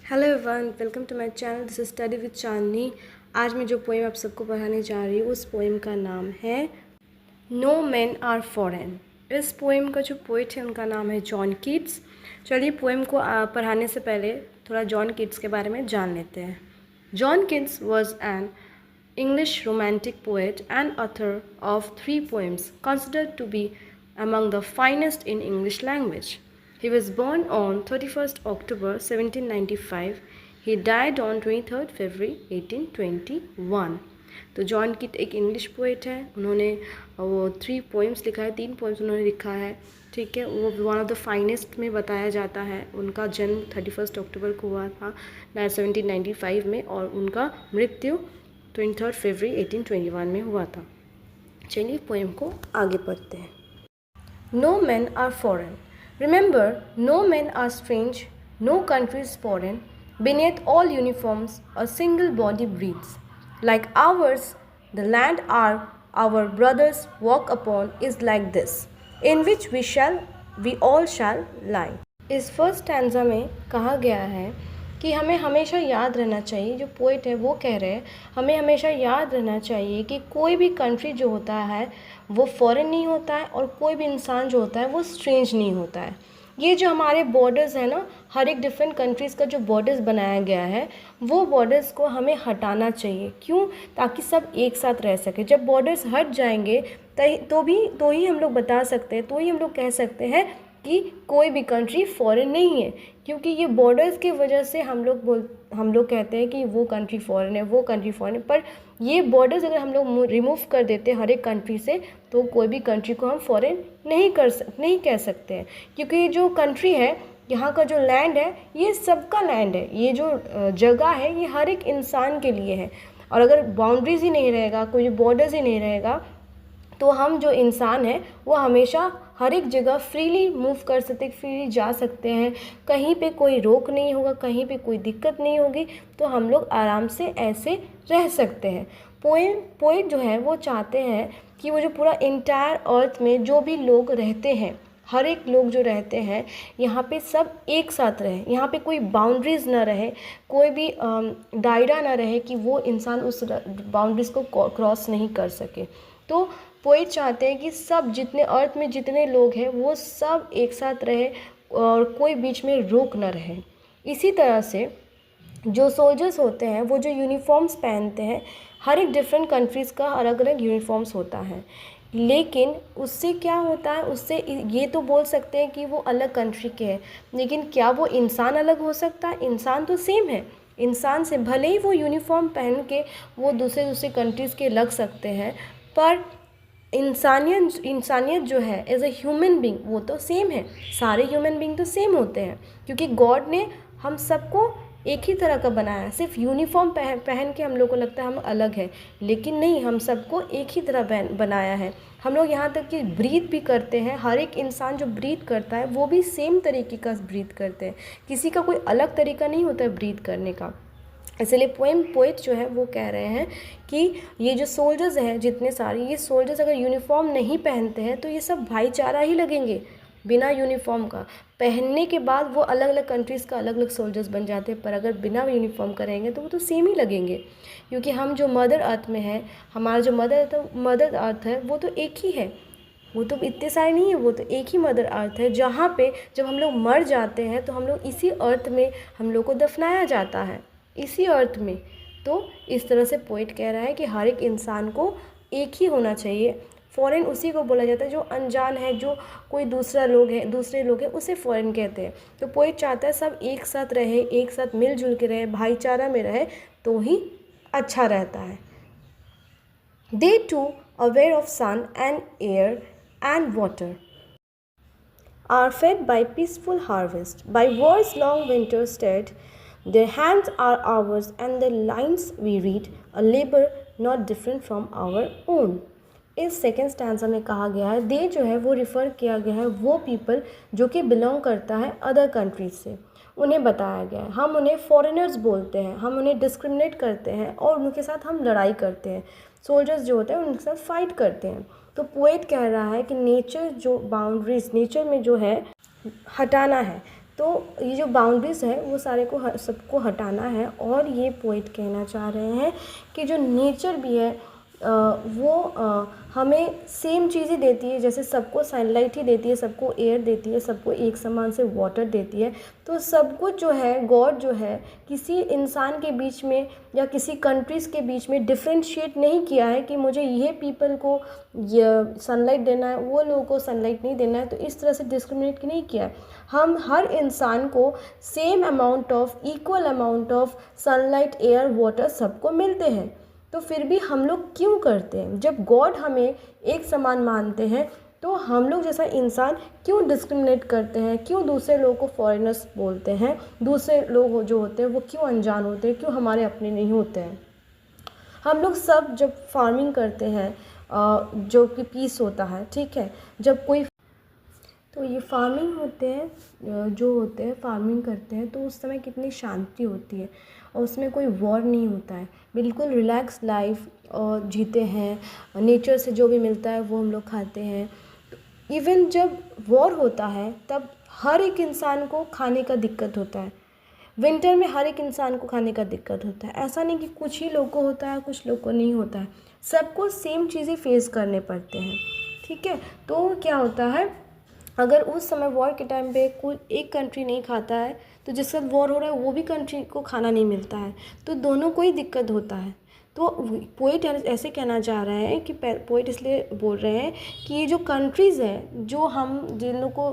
Hello everyone, welcome to my channel. This is study with Chandni. आज मैं जो poem आप सबको पढ़ाने जा रही हूँ उस पोएम का नाम है नो मैन आर फॉरेन। इस पोएम का जो पोइट है उनका नाम है जॉन कीट्स। चलिए पोएम को पढ़ाने से पहले थोड़ा जॉन कीट्स के बारे में जान लेते हैं। John Keats was an English romantic poet and author of 3 poems considered to be among the finest in English language. He was born on 31st October 1795. He died on 23rd February 1821. तो John कीट एक English poet है। उन्होंने वो 3 poems लिखा है, 3 poems उन्होंने लिखा है। ठीक है, वो वन ऑफ द फाइनेस्ट में बताया जाता है। उनका जन्म 31 अक्टूबर को हुआ था 1795 में और उनका मृत्यु 23rd फरवरी 1821 में हुआ था। चलिए पोएम को आगे पढ़ते हैं। No man are foreign, remember no man are strange, no country is foreign, beneath all uniforms a single body breathes. Like ours, the land our brothers walk upon is like this, in which we all shall lie. इस first stanza में कहा गया है कि हमें हमेशा याद रहना चाहिए, जो पोइट है वो कह रहे हैं हमें हमेशा याद रहना चाहिए कि कोई भी कंट्री जो होता है वो फॉरेन नहीं होता है और कोई भी इंसान जो होता है वो स्ट्रेंज नहीं होता है। ये जो हमारे बॉर्डर्स है ना, हर एक डिफरेंट कंट्रीज़ का जो बॉर्डर्स बनाया गया है वो बॉर्डर्स को हमें हटाना चाहिए। क्यों? ताकि सब एक साथ रह सके। जब बॉर्डर्स हट जाएंगे तो ही हम लोग बता सकते हैं, तो ही हम लोग कह सकते हैं कि कोई भी कंट्री फॉरेन नहीं है। क्योंकि ये बॉर्डर्स की वजह से हम लोग कहते हैं कि वो कंट्री फॉरेन है, वो कंट्री फॉरेन है। पर ये बॉर्डर्स अगर हम लोग रिमूव कर देते हैं हर एक कंट्री से तो कोई भी कंट्री को हम फॉरेन नहीं कह सकते हैं। क्योंकि ये जो कंट्री है, यहाँ का जो लैंड है ये सबका लैंड है। ये जो जगह है ये हर एक इंसान के लिए है। और अगर बाउंड्रीज ही नहीं रहेगा, कोई बॉर्डर्स ही नहीं रहेगा तो हम जो इंसान हैं वो हमेशा हर एक जगह फ्रीली मूव कर सकते, फ्रीली जा सकते हैं। कहीं पे कोई रोक नहीं होगा, कहीं पे कोई दिक्कत नहीं होगी, तो हम लोग आराम से ऐसे रह सकते हैं। पोएट जो है वो चाहते हैं कि वो जो पूरा इंटायर अर्थ में जो भी लोग रहते हैं, हर एक लोग जो रहते हैं यहाँ पे सब एक साथ रहे। यहाँ पे कोई बाउंड्रीज़ ना रहे, कोई भी दायरा ना रहे कि वो इंसान उस बाउंड्रीज़ को क्रॉस नहीं कर सके। तो पोइट चाहते हैं कि सब जितने अर्थ में जितने लोग हैं वो सब एक साथ रहे और कोई बीच में रोक न रहे। इसी तरह से जो सोल्जर्स होते हैं वो जो यूनिफॉर्म्स पहनते हैं, हर एक डिफरेंट कंट्रीज़ का अलग अलग यूनिफॉर्म्स होता है। लेकिन उससे क्या होता है, उससे ये तो बोल सकते हैं कि वो अलग कंट्री के हैं, लेकिन क्या वो इंसान अलग हो सकता है? इंसान तो सेम है। इंसान से भले ही वो यूनिफॉर्म पहन के वो दूसरे कंट्रीज़ के लग सकते हैं, पर इंसानियत जो है एज ए ह्यूमन बींग वो तो सेम है। सारे ह्यूमन बींग तो सेम होते हैं क्योंकि गॉड ने हम सबको एक ही तरह का बनाया है। सिर्फ यूनिफॉर्म पहन के हम लोग को लगता है हम अलग हैं, लेकिन नहीं, हम सबको एक ही तरह बनाया है। हम लोग यहाँ तक कि ब्रीथ भी करते हैं, हर एक इंसान जो ब्रीथ करता है वो भी सेम तरीके का ब्रीथ करते हैं। किसी का कोई अलग तरीका नहीं होता है ब्रीथ करने का। इसलिए पोइट जो है वो कह रहे हैं कि ये जो सोल्जर्स हैं जितने सारे, ये सोल्जर्स अगर यूनिफॉर्म नहीं पहनते हैं तो ये सब भाईचारा ही लगेंगे। बिना यूनिफॉर्म का पहनने के बाद वो अलग अलग कंट्रीज़ का अलग अलग सोल्जर्स बन जाते हैं, पर अगर बिना यूनिफॉर्म करेंगे तो वो तो सेम ही लगेंगे। क्योंकि हम जो मदर अर्थ में है, हमारा जो मदर अर्थ है वो तो एक ही है, वो तो इतने सारे नहीं है, वो तो एक ही मदर अर्थ है जहाँ पे जब हम लोग मर जाते हैं तो हम लोग इसी अर्थ में हम लोग को दफनाया जाता है, इसी अर्थ में। तो इस तरह से पोइट कह रहा है कि हर एक इंसान को एक ही होना चाहिए। फॉरेन उसी को बोला जाता है जो अनजान है, जो कोई दूसरे लोग हैं उसे फॉरेन कहते हैं। तो पोइट चाहता है सब एक साथ रहे, एक साथ मिलजुल के रहे, भाईचारा में रहे तो ही अच्छा रहता है। They too aware of sun and air and water are fed by peaceful harvest, by war's long winter stead. Their hands are ours and the lines we read, a labor not different from our own. इस second stanza में कहा गया है, दे जो है वो refer किया गया है वो पीपल जो कि बिलोंग करता है अदर कंट्रीज से, उन्हें बताया गया है। हम उन्हें फॉरेनर्स बोलते हैं, हम उन्हें डिस्क्रिमिनेट करते हैं और उनके साथ हम लड़ाई करते हैं। सोल्जर्स जो होते हैं उनके साथ फाइट करते हैं। तो पोएट कह रहा है कि नेचर जो बाउंड्रीज नेचर में जो है हटाना है, तो ये जो बाउंड्रीज़ है वो सारे को सबको हटाना है। और ये पोइट कहना चाह रहे हैं कि जो नेचर भी है वो हमें सेम चीज़ें देती है, जैसे सबको सनलाइट ही देती है, सबको एयर देती है, सबको एक समान से वाटर देती है। तो सब कुछ जो है गॉड जो है किसी इंसान के बीच में या किसी कंट्रीज़ के बीच में डिफ्रेंशिएट नहीं किया है कि मुझे ये पीपल को ये सनलाइट देना है, वो लोगों को सनलाइट नहीं देना है। तो इस तरह से डिस्क्रिमिनेट नहीं किया है। हम हर इंसान को same amount of, equal amount of sunlight, air, water सबको मिलते हैं। तो फिर भी हम लोग क्यों करते हैं? जब गॉड हमें एक समान मानते हैं तो हम लोग जैसा इंसान क्यों डिस्क्रिमिनेट करते हैं? क्यों दूसरे लोगों को फॉरेनर्स बोलते हैं? दूसरे लोग जो होते हैं वो क्यों अनजान होते हैं? क्यों हमारे अपने नहीं होते हैं? हम लोग सब जब फार्मिंग करते हैं जो कि पीस होता है, ठीक है, जब कोई, तो ये फार्मिंग होते हैं जो होते हैं फार्मिंग करते हैं तो उस समय कितनी शांति होती है और उसमें कोई वॉर नहीं होता है, बिल्कुल रिलैक्स लाइफ जीते हैं। नेचर से जो भी मिलता है वो हम लोग खाते हैं। इवन जब वॉर होता है तब हर एक इंसान को खाने का दिक्कत होता है। विंटर में हर एक इंसान को खाने का दिक्कत होता है। ऐसा नहीं कि कुछ ही लोग को होता है, कुछ लोग को नहीं होता है, सबको सेम चीज़ें फेस करने पड़ते हैं, ठीक है। तो क्या होता है, अगर उस समय वॉर के टाइम पे कोई एक कंट्री नहीं खाता है तो जिसका वॉर हो रहा है वो भी कंट्री को खाना नहीं मिलता है, तो दोनों को ही दिक्कत होता है। तो पोइट ऐसे कहना चाह रहे हैं कि पोइट इसलिए बोल रहे हैं कि ये जो कंट्रीज़ हैं, जो हम जिन लोग को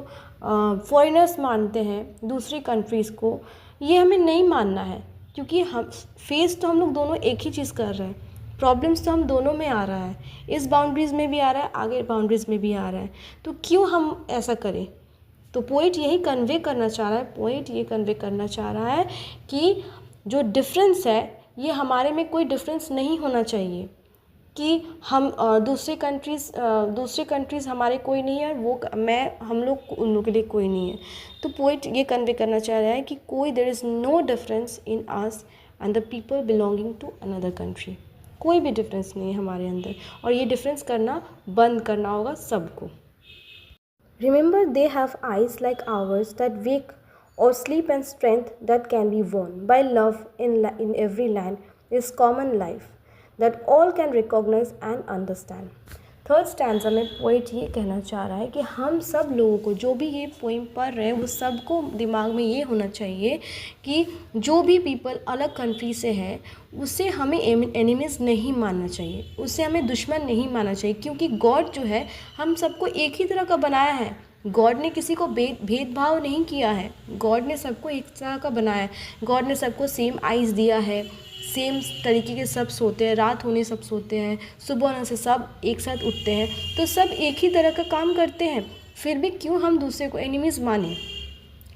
फॉरेनर्स मानते हैं दूसरी कंट्रीज़ को, ये हमें नहीं मानना है, क्योंकि हम फेस तो हम लोग दोनों एक ही चीज़ कर रहे हैं। प्रॉब्लम्स तो हम दोनों में आ रहा है, इस बाउंड्रीज़ में भी आ रहा है, आगे बाउंड्रीज़ में भी आ रहा है, तो क्यों हम ऐसा करें? तो पोइट यही कन्वे करना चाह रहा है, पोइट ये कन्वे करना चाह रहा है कि जो डिफरेंस है ये हमारे में कोई डिफरेंस नहीं होना चाहिए कि हम दूसरे कंट्रीज़ हमारे कोई नहीं है, वो हम लोग उन लोगों के लिए कोई नहीं है। तो पोइट ये कन्वे करना चाह रहा है कि कोई there is no difference in us and the people belonging to another country. कोई भी डिफरेंस नहीं है हमारे अंदर, और ये डिफरेंस करना बंद करना होगा सबको। Remember they have eyes like ours that wake or sleep, and strength that can be won by love in every land is common life that all can recognize and understand। Third stanza में poet ये कहना चाह रहा है कि हम सब लोगों को, जो भी ये पोइम पढ़ रहे हैं, वो सबको दिमाग में ये होना चाहिए कि जो भी पीपल अलग कंट्री से है उसे हमें एनिमीज़ नहीं मानना चाहिए, उसे हमें दुश्मन नहीं मानना चाहिए, क्योंकि गॉड जो है हम सबको एक ही तरह का बनाया है। गॉड ने किसी को भेदभाव नहीं किया है, गॉड ने सबको एक तरह का बनाया है। गॉड ने सबको सेम आइज़ दिया है, सेम तरीके के सब सोते हैं, रात होने सब सोते हैं, सुबह होने से सब एक साथ उठते हैं, तो सब एक ही तरह का काम करते हैं। फिर भी क्यों हम दूसरे को एनिमीज़ माने?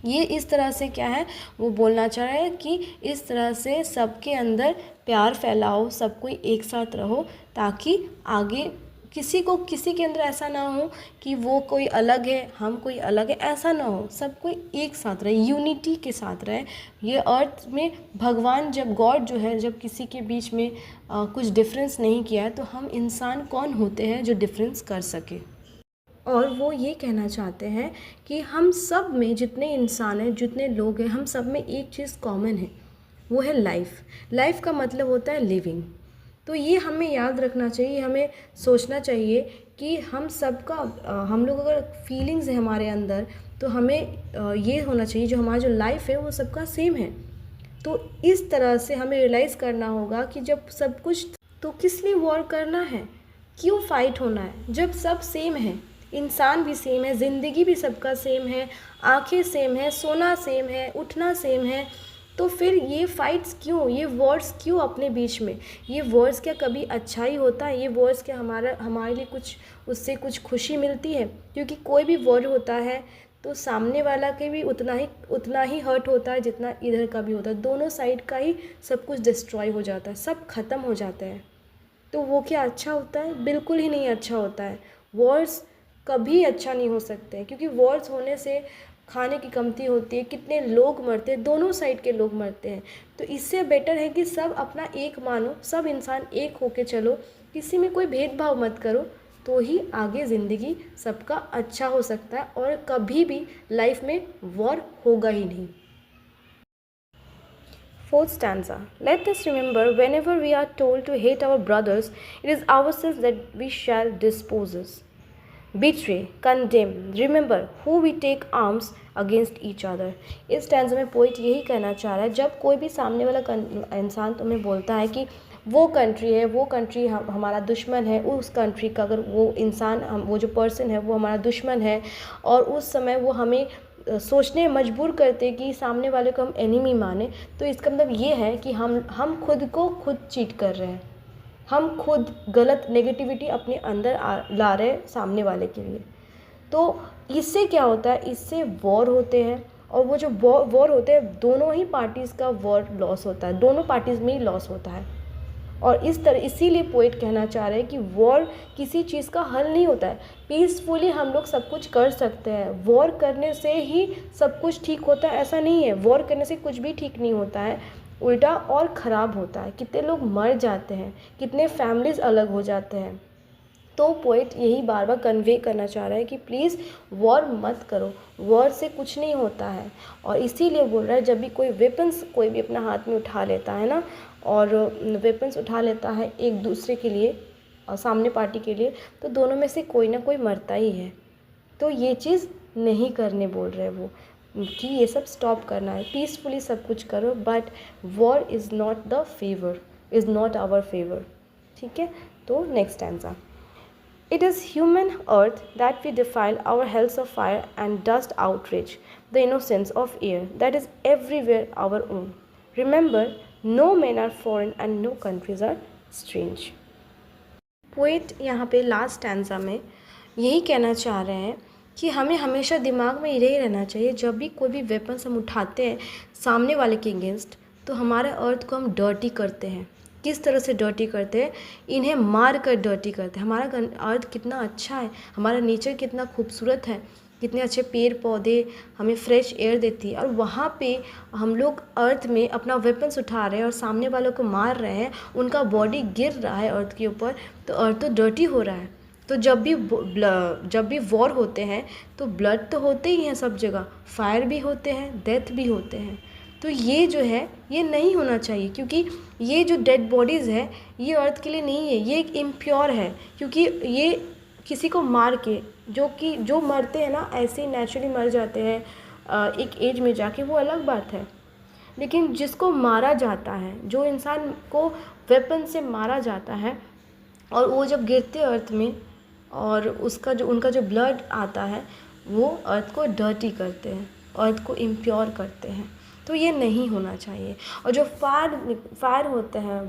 ये इस तरह से क्या है, वो बोलना चाह रहा है कि इस तरह से सबके अंदर प्यार फैलाओ, सब कोई एक साथ रहो, ताकि आगे किसी के अंदर ऐसा ना हो कि वो कोई अलग है, हम कोई अलग है, ऐसा ना हो। सब कोई एक साथ रहे, यूनिटी के साथ रहे। ये अर्थ में भगवान, जब गॉड जो है, जब किसी के बीच में कुछ डिफरेंस नहीं किया है, तो हम इंसान कौन होते हैं जो डिफरेंस कर सके? और वो ये कहना चाहते हैं कि हम सब में जितने इंसान हैं, जितने लोग हैं, हम सब में एक चीज़ कॉमन है, वो है लाइफ। लाइफ का मतलब होता है लिविंग। तो ये हमें याद रखना चाहिए, हमें सोचना चाहिए कि हम सबका हम लोग अगर फीलिंग्स है हमारे अंदर, तो हमें ये होना चाहिए जो हमारा जो लाइफ है वो सबका सेम है। तो इस तरह से हमें रियलाइज़ करना होगा कि जब सब कुछ, तो किस लिए वॉर करना है, क्यों फाइट होना है, जब सब सेम है, इंसान भी सेम है, ज़िंदगी भी सबका सेम है, आँखें सेम है, सोना सेम है, उठना सेम है, तो फिर ये फाइट्स क्यों, ये वॉर्स क्यों अपने बीच में? ये वॉर्स क्या कभी अच्छा ही होता है? ये वॉर्स क्या हमारे लिए कुछ उससे कुछ खुशी मिलती है? क्योंकि कोई भी वॉर होता है तो सामने वाला के भी उतना ही हर्ट होता है जितना इधर का भी होता है। दोनों साइड का ही सब कुछ डिस्ट्रॉय हो जाता है, सब ख़त्म हो जाता है। तो वो क्या अच्छा होता है? बिल्कुल ही नहीं अच्छा होता है। वॉर्स कभी अच्छा नहीं हो सकते, क्योंकि वॉर्स होने से खाने की कमती होती है, कितने लोग मरते हैं, दोनों साइड के लोग मरते हैं। तो इससे बेटर है कि सब अपना एक मानो, सब इंसान एक होके चलो, किसी में कोई भेदभाव मत करो, तो ही आगे ज़िंदगी सबका अच्छा हो सकता है और कभी भी लाइफ में वॉर होगा ही नहीं। Fourth stanza. Let us remember whenever we are told to hate our brothers, it is ourselves that we shall dispose us. Betray, condemn, remember who we take arms against each other. इस stanza में poet यही कहना चाह रहा है, जब कोई भी सामने वाला इंसान तुम्हें बोलता है कि वो कंट्री हमारा दुश्मन है, उस कंट्री का अगर वो इंसान वो जो पर्सन है वो हमारा दुश्मन है, और उस समय वो हमें सोचने मजबूर करते कि सामने वाले को हम एनिमी माने, तो इसका मतलब ये है कि हम खुद को खुद चीट कर रहे हैं, हम खुद गलत नेगेटिविटी अपने अंदर ला रहे हैं सामने वाले के लिए। तो इससे क्या होता है, इससे वॉर होते हैं, और वो जो वॉर होते हैं दोनों ही पार्टीज़ का वॉर लॉस होता है, दोनों पार्टीज़ में ही लॉस होता है। और इसीलिए पोइट कहना चाह रहे हैं कि वॉर किसी चीज़ का हल नहीं होता है। पीसफुली हम लोग सब कुछ कर सकते हैं, वॉर करने से ही सब कुछ ठीक होता है ऐसा नहीं है। वॉर करने से कुछ भी ठीक नहीं होता है, उल्टा और ख़राब होता है। कितने लोग मर जाते हैं, कितने फैमिलीज़ अलग हो जाते हैं। तो पोइट यही बार बार कन्वे करना चाह रहा है कि प्लीज़ वॉर मत करो, वॉर से कुछ नहीं होता है। और इसीलिए बोल रहा है जब भी कोई वेपन्स कोई भी अपना हाथ में उठा लेता है ना, और वेपन्स उठा लेता है एक दूसरे के लिए और सामने पार्टी के लिए, तो दोनों में से कोई ना कोई मरता ही है। तो ये चीज़ नहीं करने बोल रहे वो, कि ये सब स्टॉप करना है, पीसफुली सब कुछ करो, but war is not the favour, is not our favour. ठीक है, तो next answer. It is human earth that we defile our hells of fire and dust outrage the innocence of air that is everywhere our own. Remember, no men are foreign and no countries are strange. Poet यहाँ पे last stanza में यही कहना चाह रहे हैं कि हमें हमेशा दिमाग में यही रहना चाहिए, जब भी कोई भी वेपन्स हम उठाते हैं सामने वाले के अगेंस्ट, तो हमारे अर्थ को हम डर्टी करते हैं। किस तरह से डर्टी करते हैं, इन्हें मार कर डर्टी करते हैं। हमारा अर्थ कितना अच्छा है, हमारा नेचर कितना खूबसूरत है, कितने अच्छे पेड़ पौधे हमें फ्रेश एयर देती है, और वहाँ पे हम लोग अर्थ में अपना वेपन्स उठा रहे हैं और सामने वालों को मार रहे हैं, उनका बॉडी गिर रहा है अर्थ के ऊपर, तो अर्थ तो डर्टी हो रहा है। तो जब भी वॉर होते हैं तो ब्लड तो होते ही हैं सब जगह, फायर भी होते हैं, डेथ भी होते हैं। तो ये जो है ये नहीं होना चाहिए, क्योंकि ये जो डेड बॉडीज़ है ये अर्थ के लिए नहीं है, ये एक इम्प्योर है। क्योंकि ये किसी को मार के, जो मरते हैं ना ऐसे ही नेचुरली मर जाते हैं एक एज में जाके, वो अलग बात है। लेकिन जिसको मारा जाता है, जो इंसान को वेपन से मारा जाता है, और वो जब गिरते अर्थ में और उनका जो ब्लड आता है वो अर्थ को डर्टी करते हैं, अर्थ को इम्प्योर करते हैं। तो ये नहीं होना चाहिए। और जो फायर होते हैं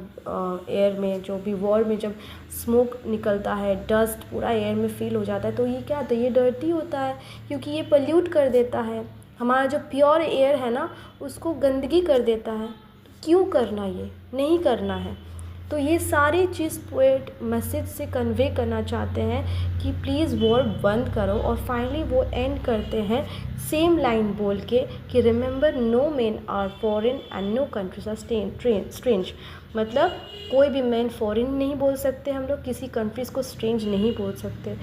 एयर में, जो भी वॉर में जब स्मोक निकलता है, डस्ट पूरा एयर में फील हो जाता है, तो ये क्या होता है, ये डर्टी होता है, क्योंकि ये पोल्यूट कर देता है हमारा जो प्योर एयर है ना, उसको गंदगी कर देता है। तो क्यों करना, ये नहीं करना है। तो ये सारी चीज़ पोएट मैसेज से कन्वे करना चाहते हैं कि प्लीज़ वॉर बंद करो। और फाइनली वो एंड करते हैं सेम लाइन बोल के कि remember no men are foreign and no countries are strange. मतलब कोई भी मैन फॉरेन नहीं बोल सकते, हम लोग किसी कंट्रीज़ को स्ट्रेंज नहीं बोल सकते।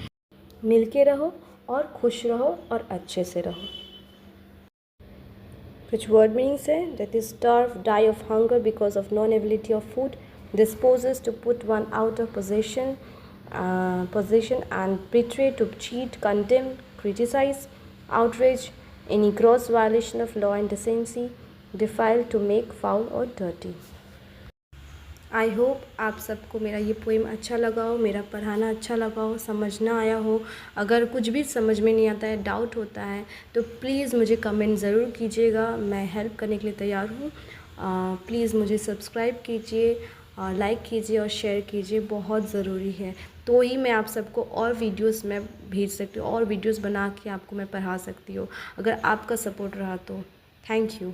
मिलके रहो और खुश रहो और अच्छे से रहो। कुछ वर्ड मीनिंग्स है, that is starve, die of hunger because of non ability of food, disposes to put one out of possession and betray, to cheat, condemn, criticize, outrage, any gross violation of law and decency, defile, to make foul or dirty. I hope आप सबको मेरा ये poem अच्छा लगा हो, मेरा पढ़ाना अच्छा लगा हो, समझना आया हो। अगर कुछ भी समझ में नहीं आता है, डाउट होता है, तो प्लीज़ मुझे कमेंट ज़रूर कीजिएगा, मैं हेल्प करने के लिए तैयार हूँ। प्लीज़ मुझे सब्सक्राइब कीजिए, लाइक कीजिए और शेयर कीजिए, बहुत ज़रूरी है। तो ही मैं आप सबको और वीडियोस में भेज सकती हूँ, और वीडियोस बना के आपको मैं पढ़ा सकती हूँ, अगर आपका सपोर्ट रहा तो। Thank you.